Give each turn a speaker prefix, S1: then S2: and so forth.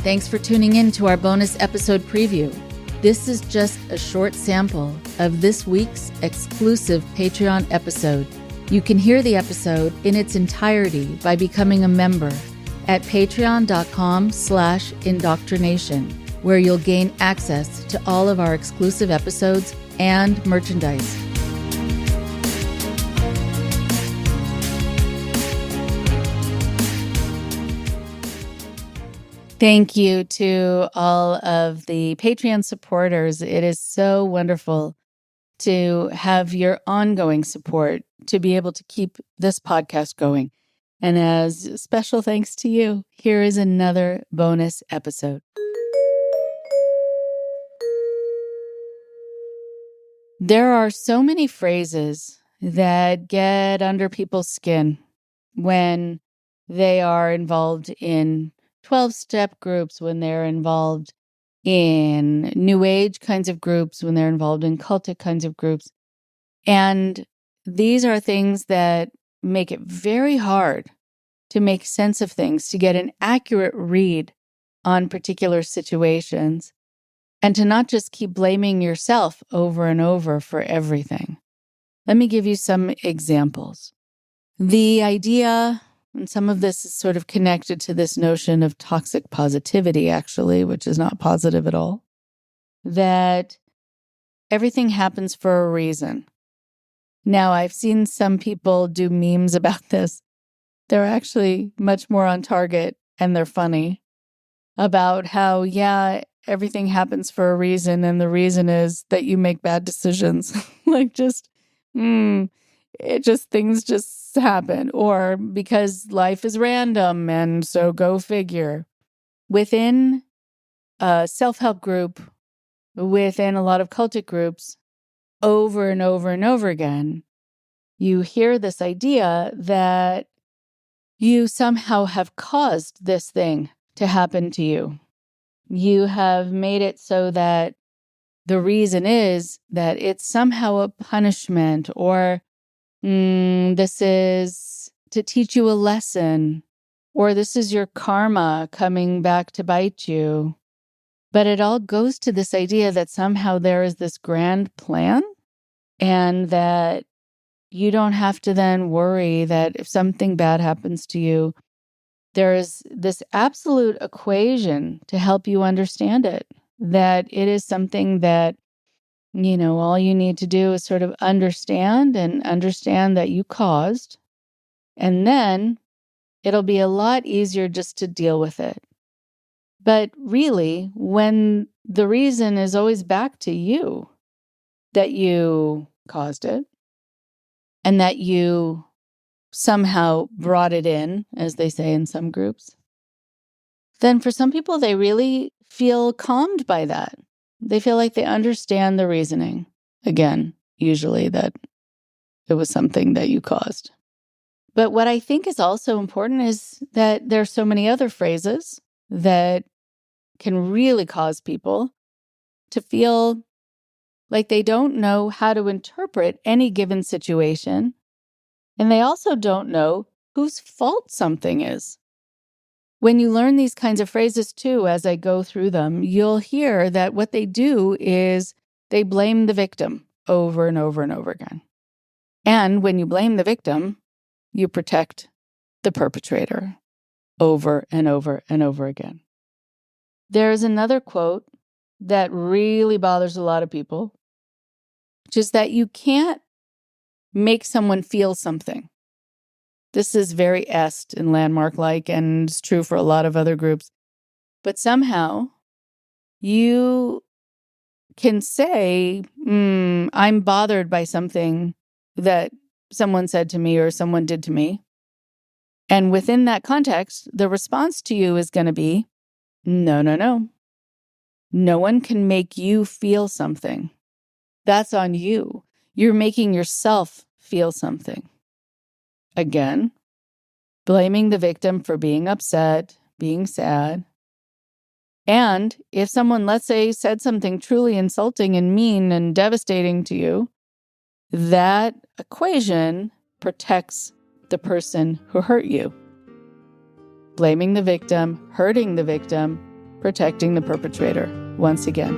S1: Thanks for tuning in to our bonus episode preview. This is just a short sample of this week's exclusive Patreon episode. You can hear the episode in its entirety by becoming a member at patreon.com/IndoctriNation, where you'll gain access to all of our exclusive episodes and merchandise. Thank you to all of the Patreon supporters. It is so wonderful to have your ongoing support to be able to keep this podcast going. And as special thanks to you, here is another bonus episode. There are so many phrases that get under people's skin when they are involved in 12-step groups, when they're involved in New Age kinds of groups, when they're involved in cultic kinds of groups. And these are things that make it very hard to make sense of things, to get an accurate read on particular situations, and to not just keep blaming yourself over and over for everything. Let me give you some examples. The idea, and some of this is sort of connected to this notion of toxic positivity, actually, which is not positive at all, that everything happens for a reason. Now, I've seen some people do memes about this. They're actually much more on target, and they're funny, about how, yeah, everything happens for a reason, and the reason is that you make bad decisions. Things just happen, or because life is random, and so go figure. Within a self-help group, within a lot of cultic groups, over and over and over again, you hear this idea that you somehow have caused this thing to happen to you. You have made it so that the reason is that it's somehow a punishment, or this is to teach you a lesson, or this is your karma coming back to bite you. But it all goes to this idea that somehow there is this grand plan, and that you don't have to then worry that if something bad happens to you, there is this absolute equation to help you understand it, that it is something that, all you need to do is sort of understand that you caused, and then it'll be a lot easier just to deal with it. But really, when the reason is always back to you, that you caused it, and that you somehow brought it in, as they say in some groups, then for some people, they really feel calmed by that. They feel like they understand the reasoning. Again, usually that it was something that you caused. But what I think is also important is that there are so many other phrases that can really cause people to feel like they don't know how to interpret any given situation. And they also don't know whose fault something is. When you learn these kinds of phrases too, as I go through them, you'll hear that what they do is they blame the victim over and over and over again. And when you blame the victim, you protect the perpetrator over and over and over again. There's another quote that really bothers a lot of people, which is that you can't make someone feel something. This is very est and landmark-like, and it's true for a lot of other groups. But somehow, you can say, I'm bothered by something that someone said to me or someone did to me. And within that context, the response to you is going to be, no. No one can make you feel something. That's on you. You're making yourself feel something. Again, blaming the victim for being upset, being sad. And if someone, let's say, said something truly insulting and mean and devastating to you, that equation protects the person who hurt you. Blaming the victim, hurting the victim, protecting the perpetrator once again.